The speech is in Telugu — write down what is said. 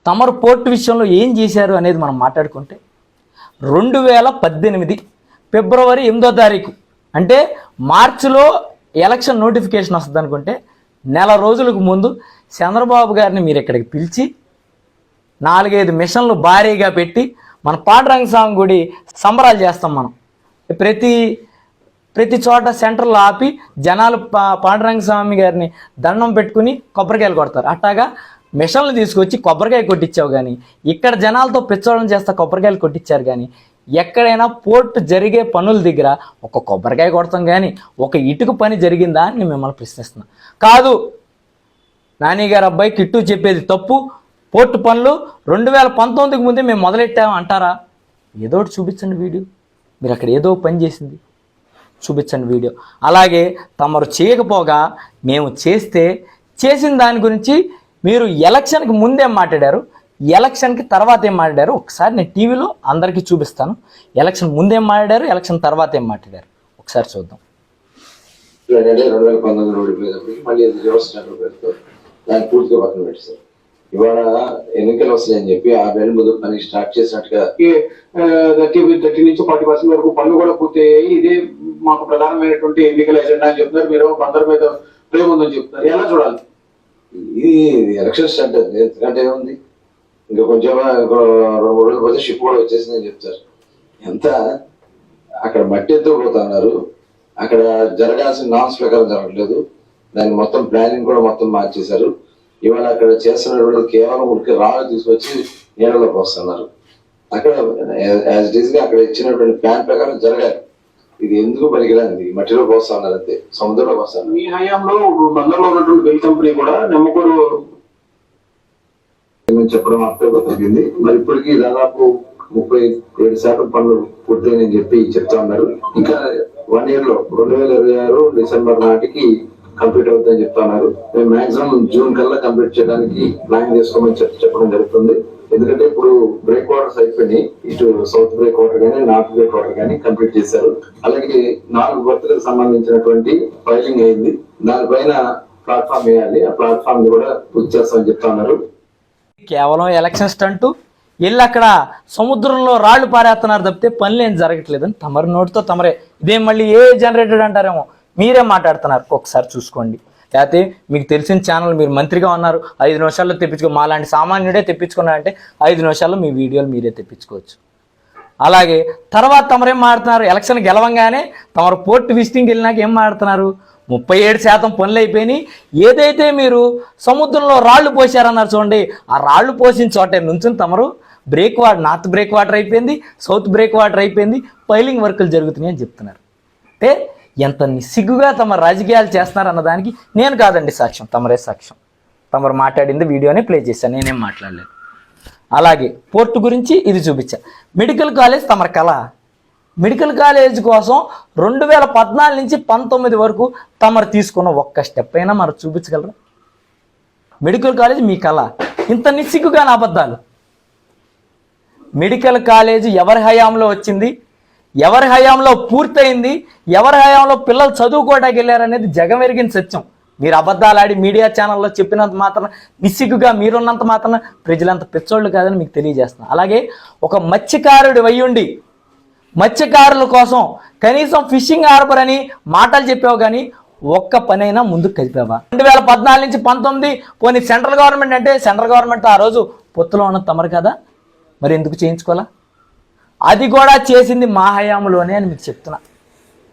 తమరు పోర్టు విషయంలో ఏం చేశారు అనేది మనం మాట్లాడుకుంటే 2018 ఫిబ్రవరి 8వ తారీఖు అంటే మార్చిలో ఎలక్షన్ నోటిఫికేషన్ వస్తుంది అనుకుంటే నెల రోజులకు ముందు చంద్రబాబు గారిని మీరు ఇక్కడికి పిలిచి 4-5 మిషన్లు భారీగా పెట్టి మన పాండురంగ స్వామి గుడి సంబరాలు చేస్తాం. మనం ప్రతి చోట సెంటర్లో ఆపి జనాలు పాండురంగ స్వామి గారిని దండం పెట్టుకుని కొబ్బరికాయలు కొడతారు. అట్టాగా మిషన్లు తీసుకొచ్చి కొబ్బరికాయ కొట్టించావు కానీ ఇక్కడ జనాలతో పిచ్చోళం చేస్తా కొబ్బరికాయలు కొట్టించారు. కానీ ఎక్కడైనా పోర్టు జరిగే పనుల దగ్గర ఒక కొబ్బరికాయ కొడతాం కానీ ఒక ఇటుక పని జరిగిందా అని నేను మిమ్మల్ని ప్రశ్నిస్తున్నా. కాదు, నాని గారు అబ్బాయి కిట్టు చెప్పేది తప్పు, పోర్టు పనులు 2019కి ముందే మేము మొదలెట్టాము అంటారా? ఏదో ఒకటి చూపించండి వీడియో. మీరు అక్కడ ఏదో పని చేసింది చూపించండి వీడియో. అలాగే తమరు చేయకపోగా మేము చేసిన దాని గురించి మీరు ఎలక్షన్కి ముందేం మాట్లాడారు, ఎలక్షన్కి తర్వాత ఏం మాట్లాడారు ఒకసారి నేను టీవీలో అందరికీ చూపిస్తాను. ఎలక్షన్ ముందేం మాట్లాడారు, ఎలక్షన్ తర్వాత ఏం మాట్లాడారు ఒకసారి చూద్దాం. 2019 ఓడిపోయేటప్పటికి మళ్ళీ రివర్స్ టెండర్ పెడుతూ దాన్ని పూర్తిగా పక్కన పెట్టేశారు. ఇవాళ ఎన్నికలు వస్తాయని చెప్పి 6 నెలల ముందు పని స్టార్ట్ చేసినట్టుగా 30 నుంచి 40% వరకు పనులు కూడా పూర్తి అయ్యాయి. ఇదే మాకు ప్రధానమైనటువంటి ఎన్నికల ఎజెండా అని చెప్తున్నారు. మీరు బందర్ మీద ప్రేమ ఉందని చెప్తున్నారు. ఎలా చూడాలి? ఇది ఎలక్షన్ స్టార్ట్ అవుతుంది. ఎందుకంటే ఏముంది, ఇంకా కొంచెం 2-3 రోజుల పోతే షిప్ కూడా వచ్చేసిందని చెప్తారు. ఎంత అక్కడ మట్టి ఎత్తుకుపోతున్నారు. అక్కడ జరగాల్సిన నామ్స్ ప్రకారం జరగట్లేదు. దాన్ని మొత్తం ప్లానింగ్ కూడా మొత్తం మార్చేశారు. ఇవాళ అక్కడ చేస్తున్నటువంటి కేవలం ఉడికి రాళ్ళు తీసుకొచ్చి నీళ్ళలోకి వస్తున్నారు. అక్కడ యాజ్ ఇట్ ఈస్ గా అక్కడ ఇచ్చినటువంటి ప్లాన్ ప్రకారం జరగాలి. ఇది ఎందుకు పనికిరాంది, మట్టిలో పోస్తున్నారు అంతే, సముద్రంలోకి వస్తారు. మీ హయాంలో బందర్లో ఉన్నటువంటి బెల్ కంపెనీ కూడా నెమ్మకూరు చెప్పడం అర్థం తగ్గింది. మరి ఇప్పటికీ దాదాపు 37% పనులు పూర్తయినని చెప్పి చెప్తా ఉన్నారు. ఇంకా 1 year లో 2026 డిసెంబర్ నాటికి కంప్లీట్ అవుతుందని చెప్తా ఉన్నారు. మేము మాక్సిమం జూన్ కల్లా కంప్లీట్ చేయడానికి ప్లాన్ చేసుకోమని చెప్పడం జరుగుతుంది. ఎందుకంటే ఇప్పుడు బ్రేక్ వాటర్స్ అయిపోయినాయి. ఇటు సౌత్ బ్రేక్ వాటర్ కానీ నార్త్ బ్రేక్ వాటర్ కానీ కంప్లీట్ చేశారు. అలాగే 4 బర్త్లకు సంబంధించినటువంటి ఫైలింగ్ అయింది. దానిపైన ప్లాట్ఫామ్ వేయాలి. ఆ ప్లాట్ఫామ్ కూడా పూర్తి చేస్తామని చెప్తా ఉన్నారు. కేవలం ఎలక్షన్ స్టంటు వెళ్ళి అక్కడ సముద్రంలో రాళ్లు పారేస్తున్నారు తప్పితే పనులు ఏం జరగట్లేదని తమరి నోటితో తమరే. ఇదేం మళ్ళీ ఏ జనరేటెడ్ అంటారేమో, మీరే మాట్లాడుతున్నారు. ఒకసారి చూసుకోండి. లేకపోతే మీకు తెలిసిన ఛానల్, మీరు మంత్రిగా ఉన్నారు, 5 నిమిషాల్లో తెప్పించుకో, మాలాంటి సామాన్యుడే తెప్పించుకున్నారంటే 5 నిమిషాల్లో మీ వీడియోలు మీరే తెప్పించుకోవచ్చు. అలాగే తర్వాత తమరేం మాట్లాడుతున్నారు, ఎలక్షన్ గెలవంగానే తమరు పోర్టు విజిటింగ్కి వెళ్ళినాక ఏం మాట్లాడుతున్నారు, 37% పనులు అయిపోయినాయి. ఏదైతే మీరు సముద్రంలో రాళ్లు పోసారన్నారు చూడండి, ఆ రాళ్లు పోసిన చోటే నుంచుని తమరు నార్త్ బ్రేక్ వాటర్ అయిపోయింది, సౌత్ బ్రేక్ వాటర్ అయిపోయింది, పైలింగ్ వర్కులు జరుగుతున్నాయి అని చెప్తున్నారు. అంటే ఎంత నిస్సిగ్గుగా తమ రాజకీయాలు చేస్తున్నారు అన్నదానికి నేను కాదండి సాక్ష్యం, తమరే సాక్ష్యం. తమరు మాట్లాడింది వీడియోనే ప్లే చేశాను, నేనేం మాట్లాడలేదు. అలాగే పోర్టు గురించి ఇది చూపించా. మెడికల్ కాలేజ్ తమరి కళ. మెడికల్ కాలేజ్ కోసం 2014 నుంచి 19 వరకు తమరు తీసుకున్న ఒక్క స్టెప్ అయినా మరి చూపించగలరా? మెడికల్ కాలేజ్ మీ కళ, ఇంత నిస్సిగ్గుగా నా అబద్ధాలు. మెడికల్ కాలేజ్ ఎవరి హయాంలో వచ్చింది, ఎవరి హయాంలో పూర్తయింది, ఎవరి హయాంలో పిల్లలు చదువుకోవడానికి వెళ్ళారనేది జగమెరిగిన సత్యం. మీరు అబద్ధాలు ఆడి మీడియా ఛానల్లో చెప్పినంత మాత్రం, నిస్సిగ్గుగా మీరున్నంత మాత్రం ప్రజలంత పిచ్చోళ్ళు కాదని మీకు తెలియజేస్తున్నా. అలాగే ఒక మత్స్యకారుడు వయ్యుండి మత్స్యకారుల కోసం కనీసం ఫిషింగ్ హార్బర్ అని మాటలు చెప్పావు కానీ ఒక్క పనైనా ముందుకు కదిపావా? 2014 నుంచి 19 పోనీ సెంట్రల్ గవర్నమెంట్ అంటే సెంట్రల్ గవర్నమెంట్ ఆ రోజు పొత్తులో ఉన్న తమరు కదా, మరి ఎందుకు చేయించుకోవాలా? అది కూడా చేసింది మా హయాంలోనే అని మీకు చెప్తున్నా.